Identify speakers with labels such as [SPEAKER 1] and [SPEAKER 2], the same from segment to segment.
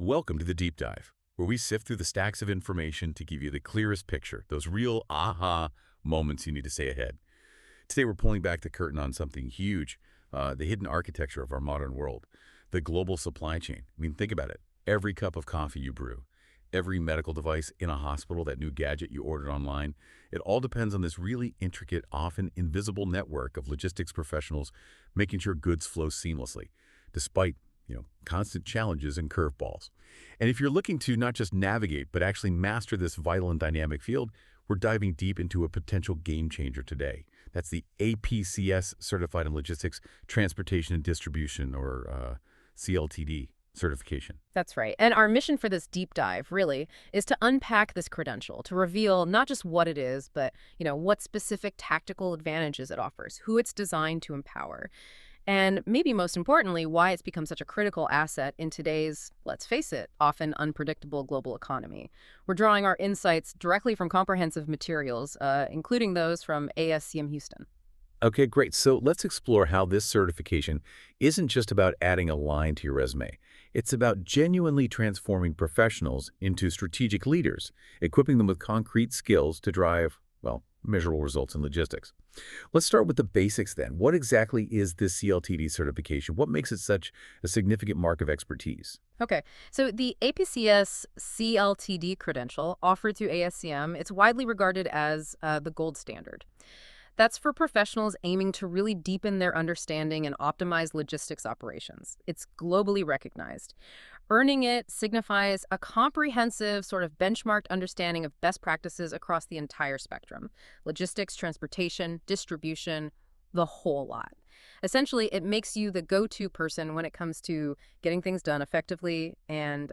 [SPEAKER 1] Welcome to the Deep Dive, where we sift through the stacks of information to give you the clearest picture, those real aha moments you need to stay ahead. Today, we're pulling back the curtain on something huge, the hidden architecture of our modern world, the global supply chain. I mean, think about it. Every cup of coffee you brew, every medical device in a hospital, that new gadget you ordered online, it all depends on this really intricate, often invisible network of logistics professionals making sure goods flow seamlessly, despite constant challenges and curveballs. And if you're looking to not just navigate, but actually master this vital and dynamic field, we're diving deep into a potential game changer today. That's the APCS Certified in Logistics, Transportation and Distribution, or CLTD certification.
[SPEAKER 2] That's right. And our mission for this deep dive, really, is to unpack this credential, to reveal not just what it is, but, what specific tactical advantages it offers, who it's designed to empower, and maybe most importantly, why it's become such a critical asset in today's, let's face it, often unpredictable global economy. We're drawing our insights directly from comprehensive materials, including those from ASCM Houston.
[SPEAKER 1] Okay, great. So let's explore how this certification isn't just about adding a line to your resume. It's about genuinely transforming professionals into strategic leaders, equipping them with concrete skills to drive, measurable results in logistics. Let's start with the basics then. What exactly is this CLTD certification? What makes it such a significant mark of expertise?
[SPEAKER 2] Okay, so the APCS CLTD credential offered through ASCM, it's widely regarded as the gold standard. That's for professionals aiming to really deepen their understanding and optimize logistics operations. It's globally recognized. Earning it signifies a comprehensive, sort of benchmarked understanding of best practices across the entire spectrum: logistics, transportation, distribution, the whole lot. Essentially, it makes you the go-to person when it comes to getting things done effectively and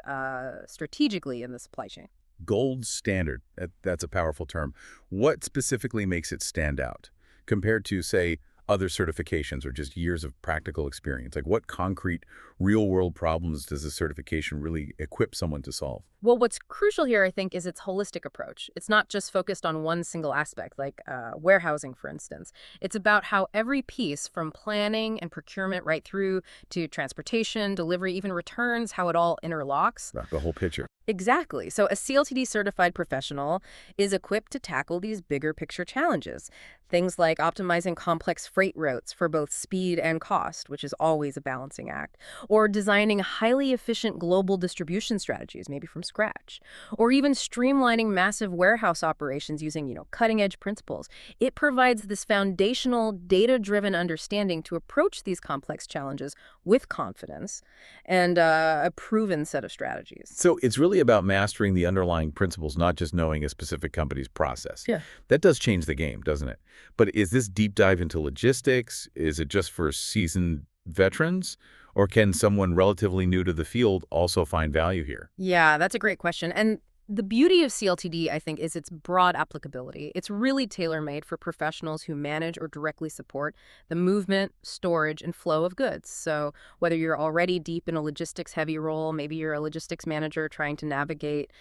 [SPEAKER 2] strategically in the supply chain.
[SPEAKER 1] Gold standard. That's a powerful term. What specifically makes it stand out compared to, say, other certifications or just years of practical experience? Like, what concrete, real-world problems does this certification really equip someone to solve?
[SPEAKER 2] Well, what's crucial here, I think, is its holistic approach. It's not just focused on one single aspect, like warehousing, for instance. It's about how every piece, from planning and procurement right through to transportation, delivery, even returns, how it all interlocks.
[SPEAKER 1] The whole picture.
[SPEAKER 2] Exactly. So a CLTD certified professional is equipped to tackle these bigger picture challenges. Things like optimizing complex freight routes for both speed and cost, which is always a balancing act, or designing highly efficient global distribution strategies, maybe from scratch, or even streamlining massive warehouse operations using, cutting-edge principles. It provides this foundational, data-driven understanding to approach these complex challenges with confidence and a proven set of strategies.
[SPEAKER 1] So it's really about mastering the underlying principles, not just knowing a specific company's process.
[SPEAKER 2] Yeah.
[SPEAKER 1] That does change the game, doesn't it? But is this deep dive into logistics? Is it just for seasoned veterans? Or can someone relatively new to the field also find value here?
[SPEAKER 2] Yeah, that's a great question. And the beauty of CLTD, I think, is its broad applicability. It's really tailor-made for professionals who manage or directly support the movement, storage, and flow of goods. So whether you're already deep in a logistics-heavy role, maybe you're a logistics manager trying to navigate,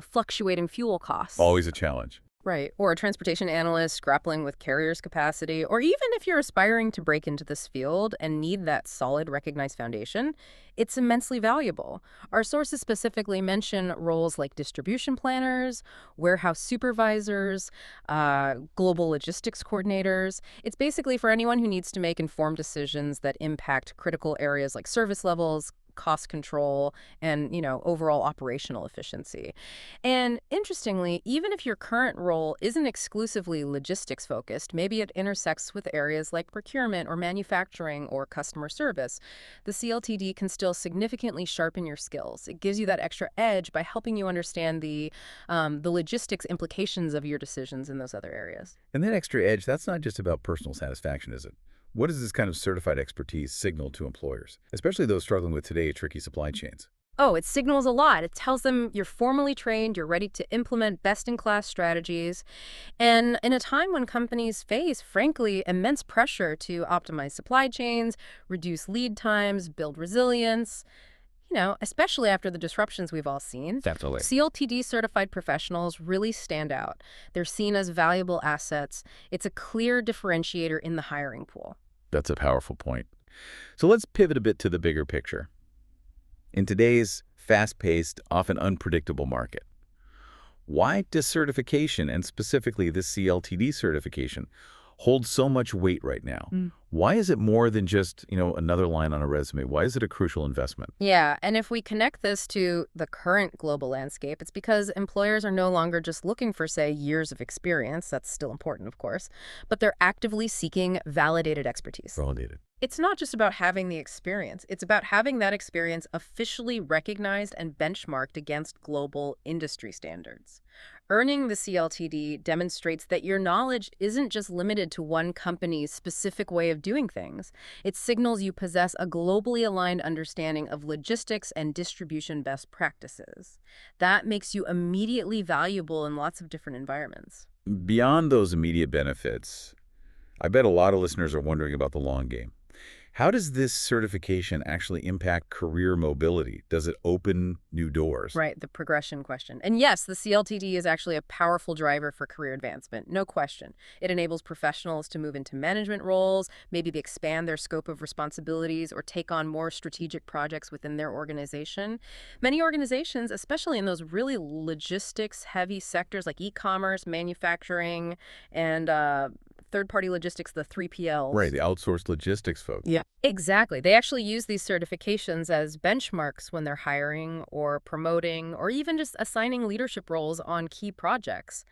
[SPEAKER 2] fluctuating fuel costs.
[SPEAKER 1] Always a challenge.
[SPEAKER 2] Right. Or a transportation analyst grappling with carriers' capacity, or even if you're aspiring to break into this field and need that solid, recognized foundation, it's immensely valuable. Our sources specifically mention roles like distribution planners, warehouse supervisors, global logistics coordinators. It's basically for anyone who needs to make informed decisions that impact critical areas like service levels, cost control, and, overall operational efficiency. And interestingly, even if your current role isn't exclusively logistics focused, maybe it intersects with areas like procurement or manufacturing or customer service, the CLTD can still significantly sharpen your skills. It gives you that extra edge by helping you understand the logistics implications of your decisions in those other areas.
[SPEAKER 1] And that extra edge, that's not just about personal satisfaction, is it? What does this kind of certified expertise signal to employers, especially those struggling with today's tricky supply chains?
[SPEAKER 2] Oh, it signals a lot. It tells them you're formally trained, you're ready to implement best-in-class strategies. And in a time when companies face, frankly, immense pressure to optimize supply chains, reduce lead times, build resilience, especially after the disruptions we've all seen,
[SPEAKER 1] Definitely.
[SPEAKER 2] CLTD certified professionals really stand out. They're seen as valuable assets. It's a clear differentiator in the hiring pool.
[SPEAKER 1] That's a powerful point. So let's pivot a bit to the bigger picture. In today's fast-paced, often unpredictable market. Why does certification, and specifically this CLTD certification, hold so much weight right now? Why is it more than just, another line on a resume? Why is it a crucial investment?
[SPEAKER 2] Yeah, and if we connect this to the current global landscape, it's because employers are no longer just looking for, say, years of experience. That's still important, of course, but they're actively seeking validated expertise.
[SPEAKER 1] Validated.
[SPEAKER 2] It's not just about having the experience. It's about having that experience officially recognized and benchmarked against global industry standards. Earning the CLTD demonstrates that your knowledge isn't just limited to one company's specific way of doing things. It signals you possess a globally aligned understanding of logistics and distribution best practices. That makes you immediately valuable in lots of different environments.
[SPEAKER 1] Beyond those immediate benefits, I bet a lot of listeners are wondering about the long game. How does this certification actually impact career mobility? Does it open new doors?
[SPEAKER 2] Right, the progression question. And yes, the CLTD is actually a powerful driver for career advancement, no question. It enables professionals to move into management roles, maybe they expand their scope of responsibilities or take on more strategic projects within their organization. Many organizations, especially in those really logistics-heavy sectors like e-commerce, manufacturing, and third-party logistics, the 3PLs.
[SPEAKER 1] Right, the outsourced logistics folks.
[SPEAKER 2] Yeah, exactly. They actually use these certifications as benchmarks when they're hiring or promoting or even just assigning leadership roles on key projects.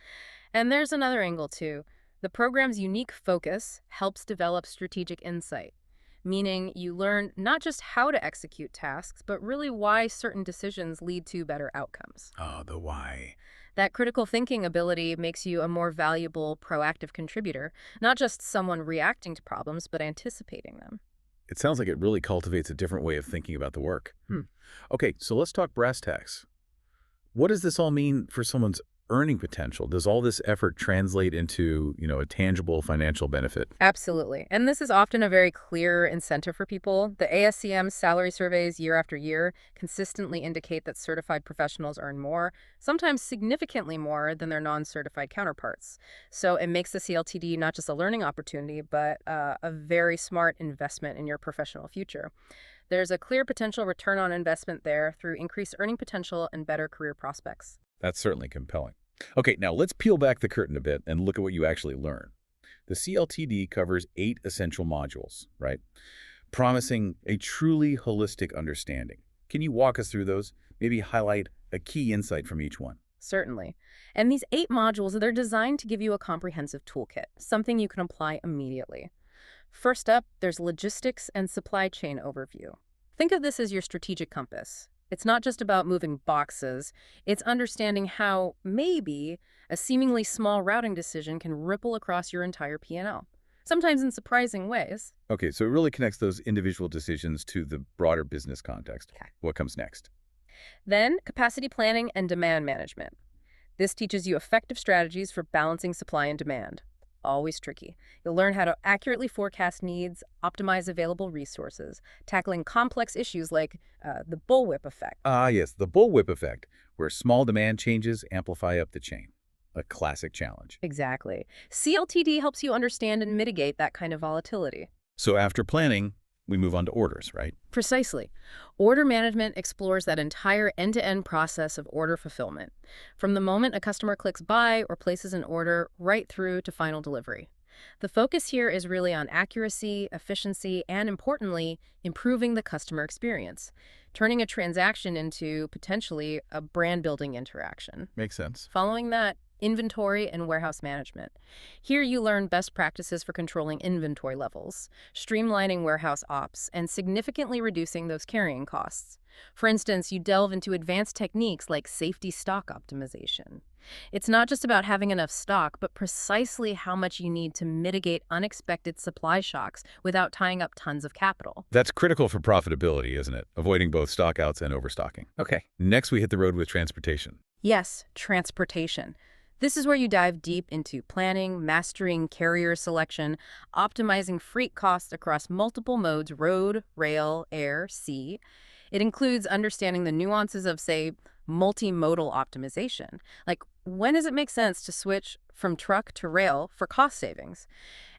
[SPEAKER 2] And there's another angle, too. The program's unique focus helps develop strategic insight, meaning you learn not just how to execute tasks, but really why certain decisions lead to better outcomes.
[SPEAKER 1] Oh, the why.
[SPEAKER 2] That critical thinking ability makes you a more valuable, proactive contributor, not just someone reacting to problems, but anticipating them.
[SPEAKER 1] It sounds like it really cultivates a different way of thinking about the work.
[SPEAKER 2] Hmm.
[SPEAKER 1] Okay, so let's talk brass tacks. What does this all mean for someone's earning potential? Does all this effort translate into, a tangible financial benefit?
[SPEAKER 2] Absolutely. And this is often a very clear incentive for people. The ASCM salary surveys year after year consistently indicate that certified professionals earn more, sometimes significantly more than their non-certified counterparts. So it makes the CLTD not just a learning opportunity, but a very smart investment in your professional future. There's a clear potential return on investment there through increased earning potential and better career prospects.
[SPEAKER 1] That's certainly compelling. Okay, now let's peel back the curtain a bit and look at what you actually learn. The CLTD covers 8 essential modules, right? Promising a truly holistic understanding. Can you walk us through those? Maybe highlight a key insight from each one.
[SPEAKER 2] Certainly. And these 8 modules, they're designed to give you a comprehensive toolkit, something you can apply immediately. First up, there's logistics and supply chain overview. Think of this as your strategic compass. It's not just about moving boxes, it's understanding how, maybe, a seemingly small routing decision can ripple across your entire P&L, sometimes in surprising ways.
[SPEAKER 1] Okay, so it really connects those individual decisions to the broader business context.
[SPEAKER 2] Okay.
[SPEAKER 1] What comes next?
[SPEAKER 2] Then, capacity planning and demand management. This teaches you effective strategies for balancing supply and demand. Always tricky. You'll learn how to accurately forecast needs, optimize available resources, tackling complex issues like the bullwhip effect.
[SPEAKER 1] Ah, yes, the bullwhip effect, where small demand changes amplify up the chain. A classic challenge.
[SPEAKER 2] Exactly. CLTD helps you understand and mitigate that kind of volatility.
[SPEAKER 1] So after planning, we move on to orders, right?
[SPEAKER 2] Precisely. Order management explores that entire end-to-end process of order fulfillment, from the moment a customer clicks buy or places an order right through to final delivery. The focus here is really on accuracy, efficiency, and importantly, improving the customer experience, turning a transaction into potentially a brand-building interaction.
[SPEAKER 1] Makes sense.
[SPEAKER 2] Following that, inventory and warehouse management. Here you learn best practices for controlling inventory levels, streamlining warehouse ops, and significantly reducing those carrying costs. For instance, you delve into advanced techniques like safety stock optimization. It's not just about having enough stock, but precisely how much you need to mitigate unexpected supply shocks without tying up tons of capital.
[SPEAKER 1] That's critical for profitability, isn't it? Avoiding both stockouts and overstocking. Okay, next we hit the road with transportation.
[SPEAKER 2] Yes, transportation. This is where you dive deep into planning, mastering carrier selection, optimizing freight costs across multiple modes: road, rail, air, sea. It includes understanding the nuances of, say, multimodal optimization, like when does it make sense to switch from truck to rail for cost savings?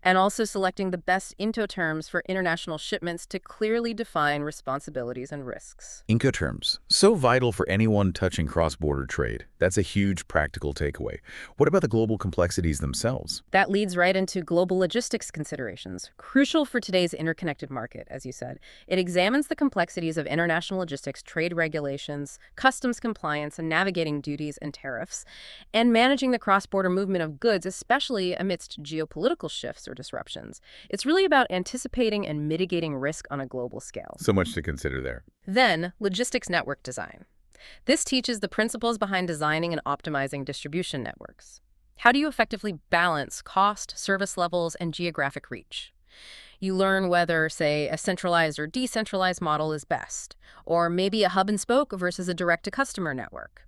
[SPEAKER 2] And also selecting the best Incoterms for international shipments to clearly define responsibilities and risks.
[SPEAKER 1] Incoterms, so vital for anyone touching cross-border trade. That's a huge practical takeaway. What about the global complexities themselves?
[SPEAKER 2] That leads right into global logistics considerations, crucial for today's interconnected market, as you said. It examines the complexities of international logistics, trade regulations, customs compliance, and navigating duties and tariffs, and managing the cross-border movement of goods, especially amidst geopolitical shifts or disruptions. It's really about anticipating and mitigating risk on a global scale.
[SPEAKER 1] So much to consider there.
[SPEAKER 2] Then, logistics network design. This teaches the principles behind designing and optimizing distribution networks. How do you effectively balance cost, service levels, and geographic reach? You learn whether, say, a centralized or decentralized model is best, or maybe a hub and spoke versus a direct-to-customer network.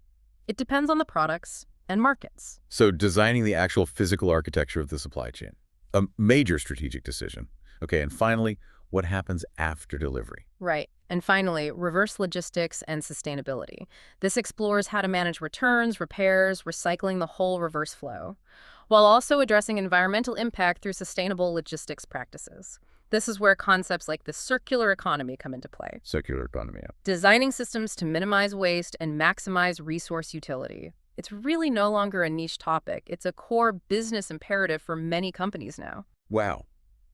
[SPEAKER 2] It depends on the products and markets.
[SPEAKER 1] So designing the actual physical architecture of the supply chain. A major strategic decision. Okay, and finally, what happens after delivery?
[SPEAKER 2] Right. And finally, reverse logistics and sustainability. This explores how to manage returns, repairs, recycling the whole reverse flow, while also addressing environmental impact through sustainable logistics practices. This is where concepts like the circular economy come into play.
[SPEAKER 1] Circular economy.
[SPEAKER 2] Designing systems to minimize waste and maximize resource utility. It's really no longer a niche topic. It's a core business imperative for many companies now.
[SPEAKER 1] Wow,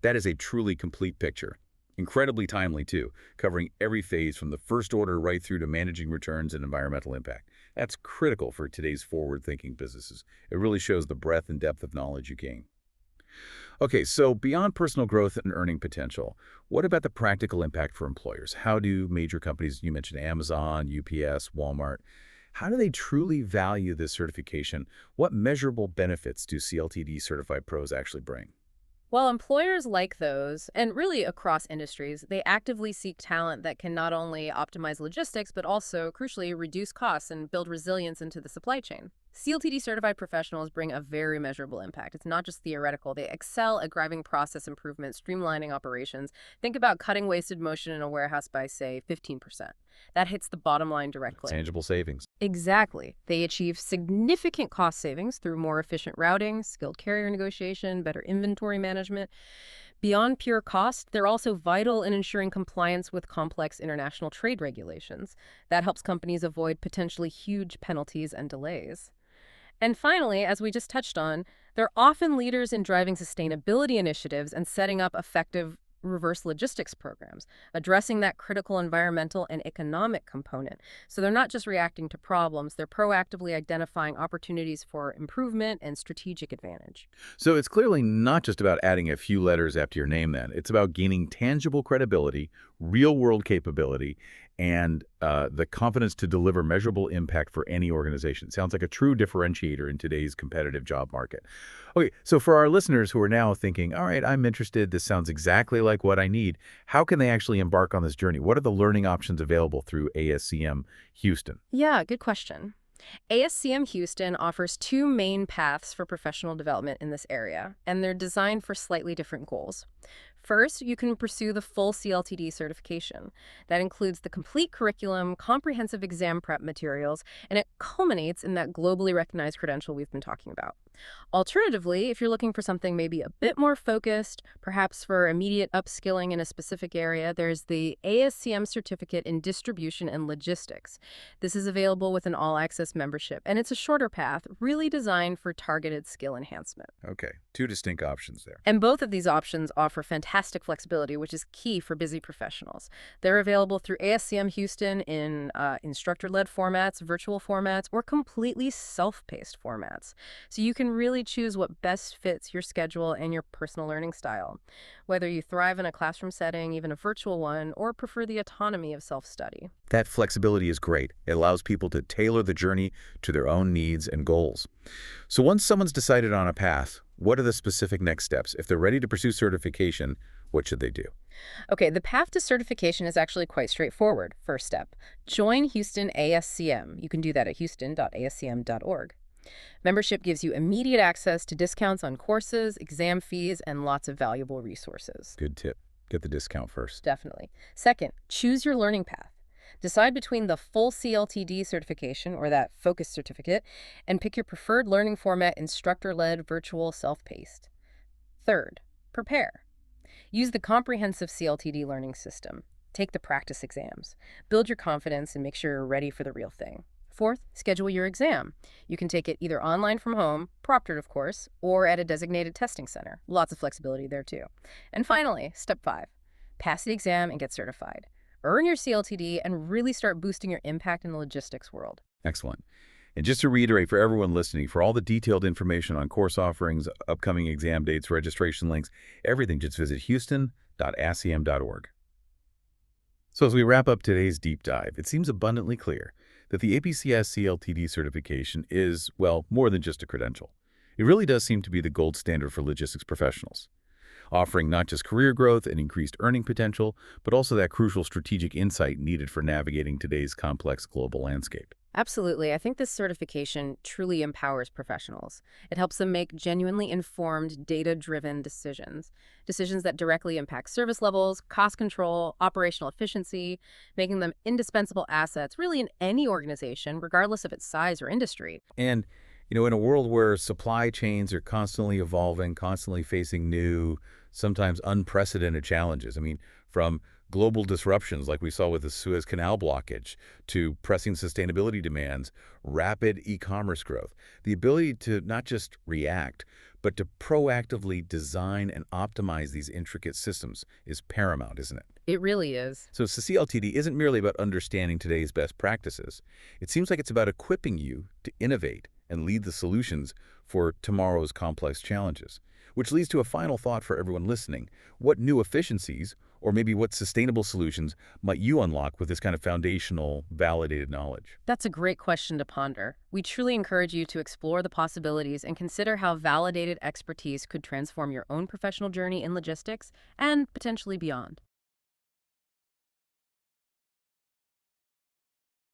[SPEAKER 1] that is a truly complete picture. Incredibly timely, too, covering every phase from the first order right through to managing returns and environmental impact. That's critical for today's forward-thinking businesses. It really shows the breadth and depth of knowledge you gain. Okay, so beyond personal growth and earning potential, what about the practical impact for employers? How do major companies, you mentioned Amazon, UPS, Walmart, how do they truly value this certification? What measurable benefits do CLTD certified pros actually bring?
[SPEAKER 2] While employers like those, and really across industries, they actively seek talent that can not only optimize logistics, but also, crucially, reduce costs and build resilience into the supply chain. CLTD certified professionals bring a very measurable impact. It's not just theoretical. They excel at driving process improvement, streamlining operations. Think about cutting wasted motion in a warehouse by, say, 15%. That hits the bottom line directly.
[SPEAKER 1] Tangible savings.
[SPEAKER 2] Exactly. They achieve significant cost savings through more efficient routing, skilled carrier negotiation, better inventory management. Beyond pure cost, they're also vital in ensuring compliance with complex international trade regulations. That helps companies avoid potentially huge penalties and delays. And finally, as we just touched on, they're often leaders in driving sustainability initiatives and setting up effective reverse logistics programs, addressing that critical environmental and economic component. So they're not just reacting to problems, they're proactively identifying opportunities for improvement and strategic advantage.
[SPEAKER 1] So it's clearly not just about adding a few letters after your name then. It's about gaining tangible credibility, real-world capability, and the confidence to deliver measurable impact for any organization. Sounds like a true differentiator in today's competitive job market. Okay, so for our listeners who are now thinking, all right, I'm interested, this sounds exactly like what I need, how can they actually embark on this journey? What are the learning options available through ASCM Houston?
[SPEAKER 2] Yeah, good question. ASCM Houston offers two main paths for professional development in this area, and they're designed for slightly different goals. First, you can pursue the full CLTD certification. That includes the complete curriculum, comprehensive exam prep materials, and it culminates in that globally recognized credential we've been talking about. Alternatively, if you're looking for something maybe a bit more focused, perhaps for immediate upskilling in a specific area, there's the ASCM Certificate in Distribution and Logistics. This is available with an all-access membership, and it's a shorter path, really designed for targeted skill enhancement.
[SPEAKER 1] Okay, two distinct options there.
[SPEAKER 2] And both of these options offer fantastic flexibility, which is key for busy professionals. They're available through ASCM Houston in instructor-led formats, virtual formats, or completely self-paced formats. So you can really choose what best fits your schedule and your personal learning style, whether you thrive in a classroom setting, even a virtual one, or prefer the autonomy of self-study.
[SPEAKER 1] That flexibility is great. It allows people to tailor the journey to their own needs and goals. So once someone's decided on a path, what are the specific next steps? If they're ready to pursue certification, what should they do?
[SPEAKER 2] Okay, the path to certification is actually quite straightforward. First step, join Houston ASCM. You can do that at houston.ascm.org. Membership gives you immediate access to discounts on courses, exam fees, and lots of valuable resources.
[SPEAKER 1] Good tip. Get the discount first.
[SPEAKER 2] Definitely. Second, choose your learning path. Decide between the full CLTD certification or that focus certificate and pick your preferred learning format, instructor-led, virtual, self-paced. Third, prepare. Use the comprehensive CLTD learning system. Take the practice exams. Build your confidence and make sure you're ready for the real thing. Fourth, schedule your exam. You can take it either online from home, proctored of course, or at a designated testing center. Lots of flexibility there too. And finally, step 5, pass the exam and get certified. Earn your CLTD and really start boosting your impact in the logistics world.
[SPEAKER 1] Excellent. And just to reiterate for everyone listening, for all the detailed information on course offerings, upcoming exam dates, registration links, everything, just visit houston.ascm.org. So as we wrap up today's deep dive, it seems abundantly clear that the APCS CLTD certification is, well, more than just a credential. It really does seem to be the gold standard for logistics professionals, offering not just career growth and increased earning potential, but also that crucial strategic insight needed for navigating today's complex global landscape.
[SPEAKER 2] Absolutely. I think this certification truly empowers professionals. It helps them make genuinely informed, data-driven decisions. Decisions that directly impact service levels, cost control, operational efficiency, making them indispensable assets really in any organization, regardless of its size or industry.
[SPEAKER 1] And, in a world where supply chains are constantly evolving, constantly facing new, sometimes unprecedented challenges, from global disruptions like we saw with the Suez Canal blockage to pressing sustainability demands, rapid e-commerce growth, the ability to not just react, but to proactively design and optimize these intricate systems is paramount, isn't it?
[SPEAKER 2] It really is.
[SPEAKER 1] So CLTD isn't merely about understanding today's best practices. It seems like it's about equipping you to innovate and lead the solutions for tomorrow's complex challenges. Which leads to a final thought for everyone listening. What new efficiencies, or maybe what sustainable solutions, might you unlock with this kind of foundational, validated knowledge?
[SPEAKER 2] That's a great question to ponder. We truly encourage you to explore the possibilities and consider how validated expertise could transform your own professional journey in logistics and potentially beyond.